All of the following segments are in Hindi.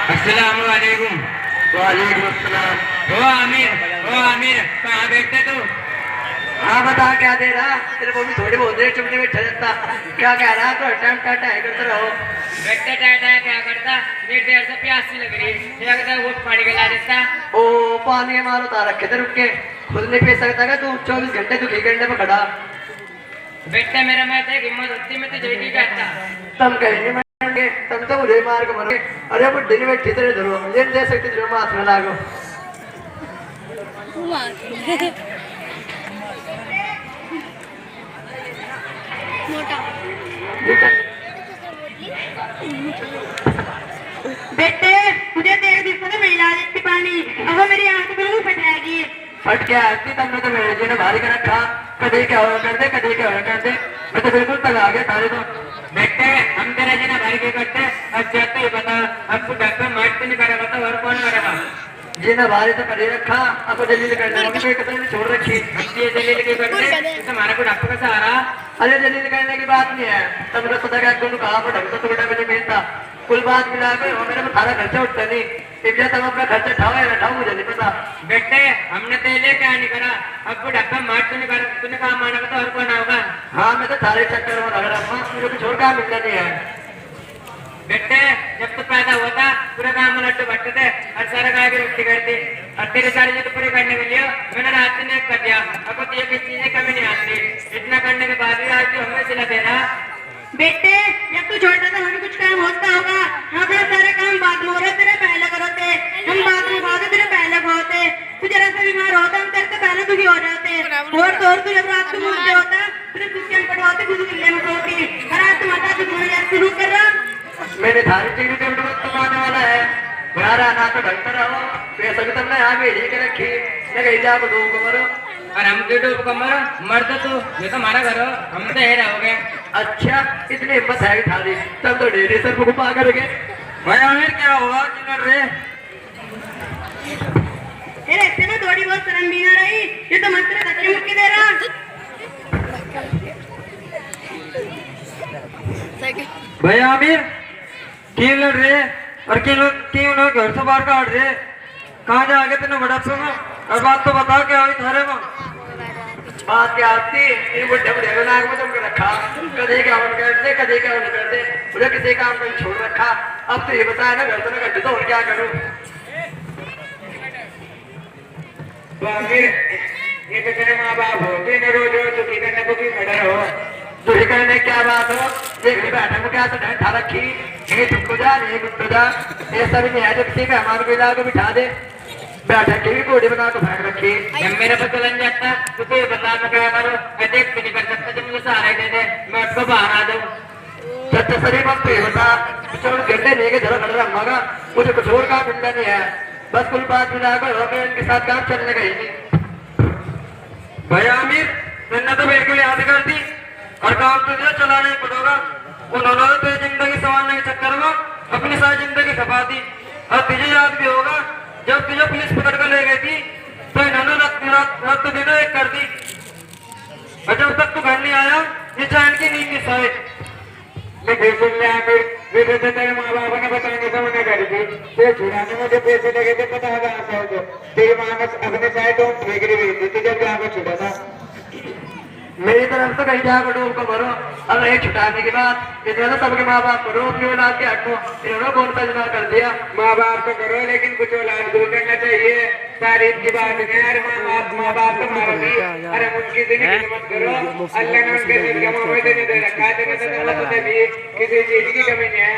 अस्सलाम वालेकुम। वालेकुम अस्सलाम। ओ आमिर कहाँ बैठते तू? हाँ बता क्या दे रहा तेरे को भी थोड़ी बहुत देर चुपने में ठहरता क्या कह रहा तो टाइम टाटा है करते रहो। बैठते टाटा क्या करता? देर देर से प्यास सी लग रही है, लगता है वो पानी गला देता। ओ पानी मारो तारा रखे थे रुक के खुद नहीं पी सकता क्या तू 24 घंटे तू घंटे में खड़ा। बैठते मेरा मैं तो हिम्मत होती मैं तुझे नहीं कहता। तुम कहीं नहीं मारेंगे तुम तो मुझे मार के मरोगे। अरे बुढ़ी ने बैठी तेरे धरो लेन दे सकती तेरे माथ में लागो। बेटे मुझे देख दिखो तो मिला देती पानी अब मेरी आंख बिल्कुल फटेगी। फट क्या आती तुमने तो मेरे जी ने भारी कर रखा कभी क्या हो कर दे कभी क्या हो कर दे मैं तो बिल्कुल तक आ गया तारे तो। बैठते हम तेरा जना भाई के करते अच्छा तो ये बता अब तू डॉक्टर मार्ट तो नहीं करेगा तो और कौन करेगा? जी ने भारी तो करे रखा अब जलील करने वाली कोई कतई नहीं छोड़ रखी। ये जलील के करते तुम्हारा को डॉक्टर का सहारा। अरे जलील करने की बात नहीं है तब तो पता क्या दोनों कहा पर ढंग तो थोड़ा नहीं मिलता कुल बात मिला के वो मेरे में सारा खर्चा उठता नहीं इब्जा तुम अपना खर्चा ठाओ या ना ठाओ मुझे नहीं पता। बेटे हमने तो ये क्या नहीं करा अब को डॉक्टर मार्ट तो नहीं करा तूने कहा माना तो और कौन होगा? हाँ मैं तो सारे चक्कर में लग रहा मुझे कुछ और काम मिलता नहीं है। बेटे जब तो पैदा हुआ था पूरा काम में लट्टू बट्टे थे और सारा गाय की रोटी करती और तेरे सारे जो पूरे करने के लिए मैंने रात ने कर दिया। अब तो ये किसी चीजें कमी नहीं आती इतना करने के बाद भी आज तो हमें सिला देना। बेटे जब तू छोटा था हमें कुछ काम होता होगा हम अपना सारे काम बाद में हो रहे तेरे पहले करोते हम बाद में होते तेरे पहले होते तू जरा सा बीमार होता हम तेरे से पहले दुखी हो जाते और तो तू जब रात को मुझे होता फिर कुछ पटवाते खुद किले में सोती और आज तुम आता तुम शुरू कर रहा। मैंने थारी चीज के तुम आने वाला है यार आना तो ढंग से रहो पैसा भी तुमने यहाँ भेजी के रखी मैं कहीं जा डूब को मरो और हम क्यों डूब को मरो मर तो तू ये तो हमारा घर हो हम तो है रहोगे। अच्छा इतनी हिम्मत है थारी तब तो डेरी सर को पा करके भाई आमिर क्या हुआ किधर रे? तेरे ऐसे ना थोड़ी बहुत शर्म भी ना रही ये तो मत तेरे धक्के मुक्के दे रहा। भाई आमिर क्यों लड़ रहे और क्यों लोग घर से बाहर काट रहे? कहाँ जा आगे तेने बड़ा सुना और बात तो बता क्या हुई थारे में? बात क्या आती इन बुढ़े बुढ़े को नाक में तुमको रखा कदे क्या उन करते कदे क्या उन करते मुझे किसी काम को छोड़ रखा। अब तो ये बताया ना घर तो मैं तो और क्या करूं? तो आमिर ये तो तेरे माँ बाप होते न रोज रोज दुखी करने को भी खड़े हो। दुखी करने क्या बात हो देख बैठा को क्या तो ढंग ठा रखी ये तुमको जा नहीं कुत्तो जा ये सब नहीं है जो किसी का हमारे को इला को बिठा दे बैठक की भी कोड़ी बना के फेंक रखी। जब मेरे पर चलन जाता तो तू ये बता मैं क्या करूं? मैं देख भी नहीं कर सकता जब मुझे सहारा दे दे मैं आपको बाहर आ जाऊं। सच्चा सरी मत तो ये बता 24 घंटे नहीं के जरा खड़ा रहूंगा मुझे कुछ और काम मिलना नहीं है बस कुल बात मिला कर हो गया इनके साथ काम चलने का ही नहीं। भाई आमिर मैंने तो बिल्कुल याद कर दी और काम तुझे चलाना ही पड़ेगा। उन्होंने तो जिंदगी संवारने के चक्कर में अपनी सारी जिंदगी खपा दी और तुझे याद भी होगा जब तुझे पुलिस पकड़ कर ले गई थी तो इन्होंने रात दिनों एक कर दी और जब तक तू घर नहीं आया ये चैन की नींद की सोए। मैं बिल्कुल नहीं तेरे माँ बाप ने बताने से मना करी थी तो छुड़ाने में जो पैसे लगे थे पता है कहाँ से तेरी माँ ने अपने साइड ठेकरी भेज दी थी जब यहाँ पे छुड़ा था। मेरी तरफ तो कहीं जाकर डूब को भरो अब एक छुटाने के बाद इन्होंने सबके माँ बाप करो अपनी औलाद के हटो इन्होंने कौन सा जुना कर दिया। माँ बाप तो करो लेकिन कुछ औलाद को करना चाहिए तारीफ की बात नहीं। अरे माँ बाप तो मारो भी अरे उनकी जिंदगी मत करो अल्लाह ने उनके दिल का मोहब्बत देने दे रखा है तेरे तो भी किसी चीज की कमी नहीं है।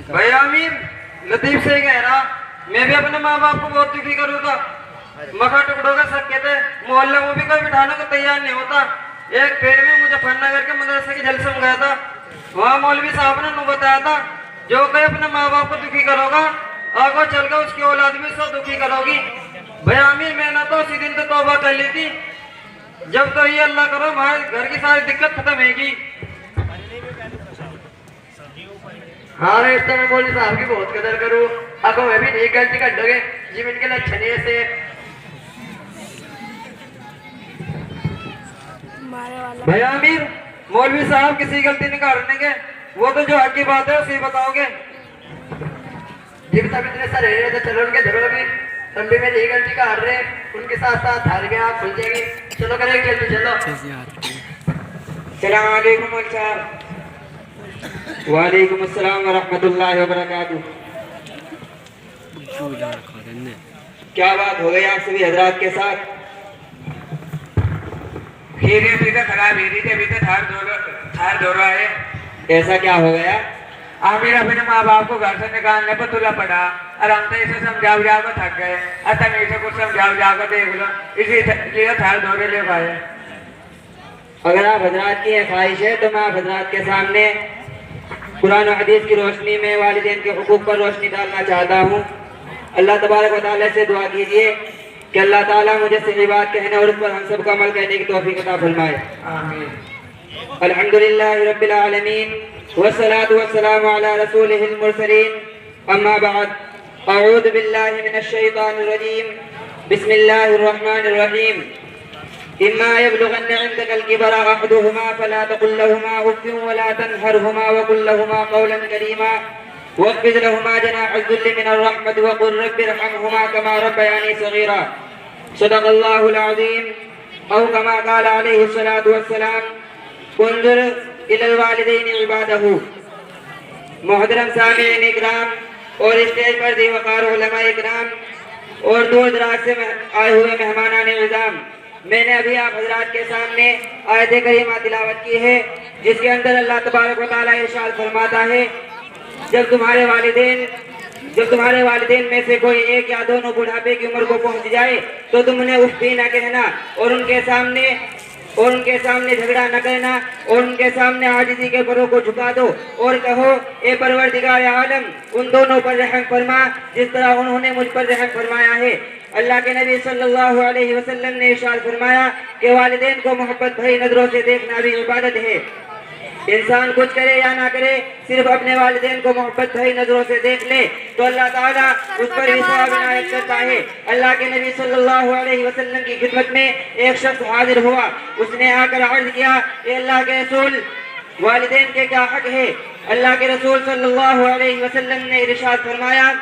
भाई आमिर लतीफ से कह रहा मैं भी अपने माँ बाप को बहुत दुखी करूँगा मखा टुकड़ों का सब कहते मोहल्ले में भी कोई बिठाने को तैयार नहीं होता। एक फेर में मुजफ्फरनगर के मदरसे के जलसे में गया था वहाँ मौलवी साहब ने बताया था जो कोई अपने माँ बाप को दुखी करोगा आगे चलकर उसकी औलाद भी सब दुखी करोगी। भाई आमिर मैंने तो उसी दिन तो तौबा कर ली थी जब तो ये अल्लाह करो हमारे घर की सारी दिक्कत खत्म होगी। हाँ रिश्ते में मौलवी साहब की बहुत कदर करूँ अगर मैं भी नहीं गलती कर दोगे जिम इनके लक्षण ऐसे भाई आमिर मौलवी साहब किसी गलती नहीं करने के वो तो जो हक की बात है उसे बताओगे। जब तब इतने सारे तो चलो उनके झगड़ों में तंबी में यही गलती का हट रहे उनके साथ साथ हार गए आप खुल जाएगी चलो करेंगे जल्दी चलो सलाम अलैकुम साहब। वालेकुम अस्सलाम व रहमतुल्लाहि व बरकातुहू। क्या बात हो गई आप सभी हजरात के साथ? खीरे भी तो खराब ही थी अभी तो थार दो रहा है। ऐसा क्या हो गया? आमिर अपने माँ बाप को घर से निकालने पर तुला पड़ा और हम तो इसे समझाओ जाकर थक गए। तुम इसे कुछ समझाओ जाकर देख लो इसीलिए थार दौरे ले पाए। अगर आप हजरात की ख्वाहिश है तो मैं आप हजरात के सामने कुरान और हदीस की रोशनी में वालिदैन के हुकूक पर रोशनी डालना चाहता हूँ। अल्लाह तबारक व तआला से दुआ कीजिए कि अल्लाह ताला मुझे सही बात कहने और उस पर हम सबको अमल करने की तौफीक अता फरमाए। आमीन। अल्हम्दुलिल्लाहि रब्बिल आलमीन वस्सलातु वस्सलामु अला रसूलिहिल मुरसलीन अम्मा बाद अऊज़ु बिल्लाहि मिनश शैतानिर रजीम बिस्मिल्लाहिर रहमानिर रहीम इम्मा यबलुगन्न इंदकल किबरा अहदुहुमा फला तकुल लहुमा उफ़्फ़िन वला तनहरहुमा वकुल लहुमा क़ौलन करीमा वख़्फ़िज़ लहुमा जनाह अज़्ज़ुल्लि मिनर रहमति वक़ुल रब्बिरहमहुमा कमा रब्बयानी सग़ीरा सदक़ल्लाहुल अज़ीम औ कमा क़ाल अलैहि सलातु वस्सलाम उन्ज़ुर इलल वालिदैनि इबादहु। मोहतरम सामीईन इकराम और स्टेज पर दीवकार उलमा इकराम और दूर दराज से आए हुए मेहमानान इज़ाम, मैंने अभी आप हजरात के सामने आयत करीमा तिलावत की है जिसके अंदर अल्लाह तबारक व तआला इरशाद फरमाता है जब तुम्हारे वालिदैन में से कोई एक या दोनों बुढ़ापे की उम्र को पहुंच जाए तो तुम उन्हें उफ भी न कहना और उनके सामने झगड़ा न करना और उनके सामने आजिज़ी के परों को झुका दो और कहो ए परवरदिगार आलम उन दोनों पर रहम फरमा जिस तरह उन्होंने मुझ पर रहम फरमाया है। अल्लाह के नबी सल्लल्लाहु अलैहि वसल्लम ने इरशाद फरमाया कि वालिदैन को मोहब्बत भरी नजरों से देखना भी इबादत है। इंसान कुछ करे या ना करे सिर्फ अपने वालिदैन को मोहब्बत भरी नजरों से देख ले तो अल्लाह ताला उस पर हिसाब इनायत करता है। अल्लाह के नबी सल्लल्लाहु अलैहि वसल्लम की खिदमत में एक शख्स हाजिर हुआ। उसने आकर अर्ज किया ए अल्लाह के रसूल वालिदैन के क्या हक है? अल्लाह के रसूल सल्लल्लाहु अलैहि वसल्लम ने इरशाद फरमाया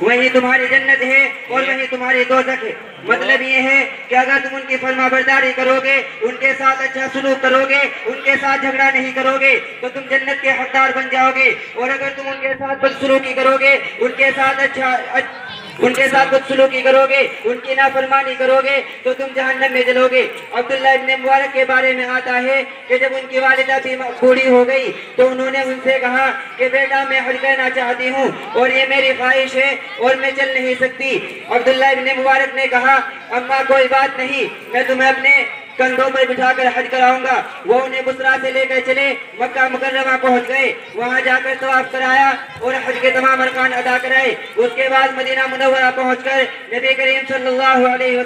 वही तुम्हारी जन्नत है और वही तुम्हारी दोज़ख है। मतलब ये है कि अगर तुम उनकी फरमाबरदारी करोगे, उनके साथ अच्छा सलूक करोगे, उनके साथ झगड़ा नहीं करोगे तो तुम जन्नत के हकदार बन जाओगे और अगर तुम उनके साथ बदसलूकी करोगे, उनके साथ बदसलूकी करोगे, उनकी नाफरमानी करोगे तो तुम जहन्नम में जलोगे। अब्दुल्लाह इब्न मुबारक के बारे में आता है कि जब उनकी वालिदा बूढ़ी हो गई तो उन्होंने उनसे कहा कि बेटा मैं हज करना चाहती हूँ और ये मेरी ख्वाहिश है और मैं चल नहीं सकती। अब्दुल्लाह इब्न मुबारक ने कहा अम्मा कोई बात नहीं, मैं तुम्हें अपने कंधों पर बिठाकर हज कराऊंगा। वो उन्हें बुसरा से लेकर चले, मक्का मुकर्रमा पहुंच गए, वहां जाकर तवाफ कराया और हज के तमाम अरकान अदा कराए। उसके बाद मदीना मुनव्वरा पहुंचकर नबी करीम सल्लल्लाहु अलैहि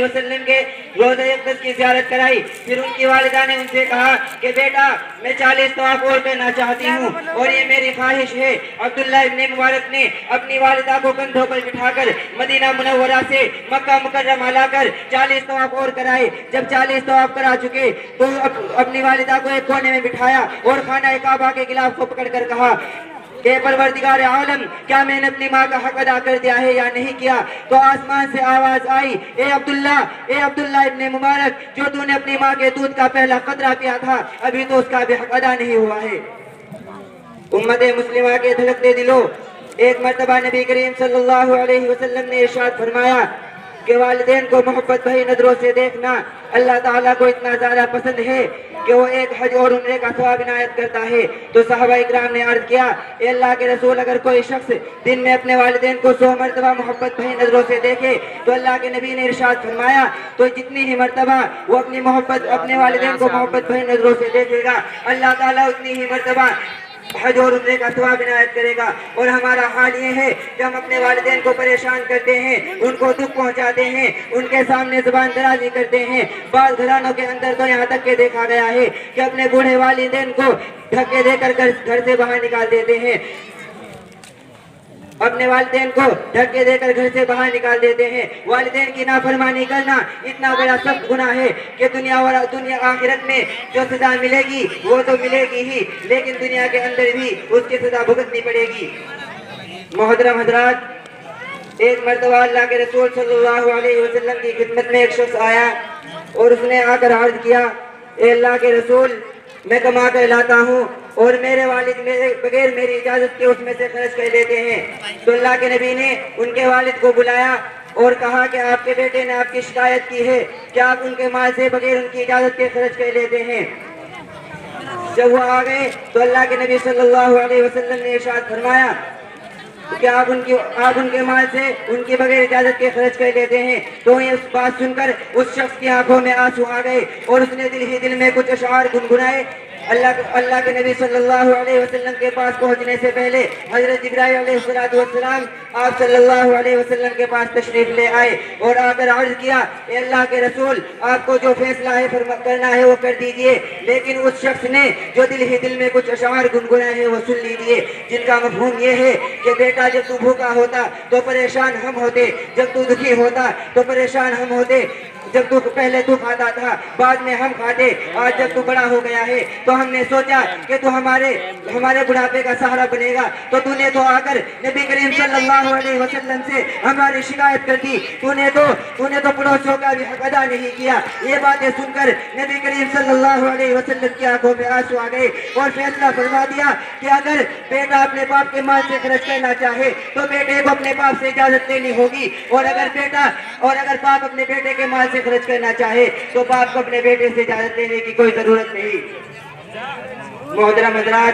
वसल्लम के रोज़ा अक़दस की ज़ियारत कराई। फिर उनकी वालिदा ने उनसे कहा कि बेटा मैं 40 तवाफ और करना चाहती हूँ और ये मेरी ख्वाहिश है। अब्दुल्लाह इब्न मुबारक ने अपनी वालिदा को कंधों पर बिठाकर मदीना मुनव्वरा से मक्का मुकर्रमा लाकर 40 तवाफ और कराए। जब 40 तवाफ करा चुके तो अपनी वालिदा को एक कोने में बिठाया और खाना काबा के गिलाफ को पकड़कर कहा कि परवरदिगार आलम क्या मैंने अपनी माँ का हक अदा कर दिया है या नहीं किया? तो आसमान से आवाज आई ए अब्दुल्लाह इब्न मुबारक जो तूने अपनी माँ के दूध का पहला कतरा पिया था अभी तो उसका भी हक अदा नहीं हुआ है। उम्मत मुस्लिमा के धड़कते दिलों, एक मर्तबा नबी करीम सल्लल्लाहु अलैहि वसल्लम ने इरशाद फरमाया कि वालिदैन को मोहब्बत भरी नजरों से देखना अल्लाह ताला को इतना ज्यादा पसंद है कि वो एक हज और उम्रे का सवाब इनायत करता है। तो सहाबा इकराम ने अर्ज किया ए अल्लाह के रसूल अगर कोई शख्स दिन में अपने वालिदैन को 100 मरतबा मोहब्बत भरी नजरों से देखे तो अल्लाह के नबी ने इरशाद फरमाया तो जितनी ही मरतबा वो अपने वालिदैन को मोहब्बत भरी नजरों से देखेगा अल्लाह ताला उतनी ही मरतबा हज और उम्रे का सवाब इनायत करेगा। और हमारा हाल ये है कि हम अपने वालिदैन को परेशान करते हैं, उनको दुख पहुंचाते हैं, उनके सामने जुबान दराजी करते हैं। बाल घरानों के अंदर तो यहाँ तक के देखा गया है कि अपने बूढ़े वालिदैन को धक्के देकर घर से बाहर निकाल देते हैं। अपने वालिदैन को धक्के देकर घर से बाहर निकाल देते हैं। वालिदैन की नाफरमानी करना इतना बड़ा सख्त गुनाह है कि दुनिया आखिरत में जो सजा मिलेगी वो तो मिलेगी ही, लेकिन दुनिया के अंदर भी उसकी सजा भुगतनी पड़ेगी। मोहतरम हजरात, एक मर्तबा अल्लाह के रसूल सल्लल्लाहु अलैहि वसल्लम की खिदमत में एक शख्स आया और उसने आकर अर्ज किया, ए अल्लाह के रसूल, मैं कमा कर लाता हूँ और मेरे वालिद मेरे बगैर मेरी इजाजत के उसमें से खर्च कर लेते हैं। तो अल्लाह के नबी ने उनके वालिद को बुलाया और कहा कि आपके बेटे ने आपकी शिकायत की है कि आप उनके माल से बगैर उनकी इजाजत के खर्च कर लेते हैं। जब वो आ गए तो अल्लाह के नबी सल्लल्लाहु अलैहि वसल्लम ने इरशाद फरमाया कि आप उनके माल से उनके बगैर इजाजत के खर्च कर लेते हैं। तो ये उस बात सुनकर उस शख्स की आंखों में आंसू आ गए और उसने दिल ही दिल में कुछ अशआर गुनगुनाए। अल्लाह के नबी सल्लल्लाहु अलैहि वसल्लम के पास पहुंचने से पहले हजरत जिब्राइल अलैहिस्सलातु वस्सलाम आप सल्लल्लाहु अलैहि वसल्लम के पास तशरीफ ले आए और आकर अर्ज किया, ए अल्लाह के रसूल, आपको जो फैसला है करना है वो कर दीजिए। लेकिन उस शख्स ने जो दिल ही दिल में कुछ अशआर गुनगुनाए हैं वो सुन लीजिए, जिनका मफहूम ये है कि बेटा, जब तू भूखा होता तो परेशान हम होते, जब तू दुखी होता तो परेशान हम होते, जब तू पहले तू खाता था बाद में हम खाते, आज जब तू बड़ा हो गया है तो हमने सोचा कि तू हमारे बुढ़ापे का सहारा बनेगा, तो तूने तो आकर नबी करीम सल्लल्लाहु अलैहि वसल्लम से हमारी शिकायत कर दी। तूने तो पड़ोसियों का भी हक अदा नहीं किया। ये बातें सुनकर नबी करीम सल्लल्लाहु अलैहि वसल्लम की आंखों में आंसू आ गए और फैसला फरमा दिया कि अगर बेटा अपने बाप के माल से खर्च करना चाहे तो बेटे को अपने बाप से इजाजत लेनी होगी, और अगर बाप अपने बेटे के माल से खर्च करना चाहे तो बाप को अपने बेटे से इजाजत लेने की कोई जरूरत नहीं। मोहतरम हज़रात,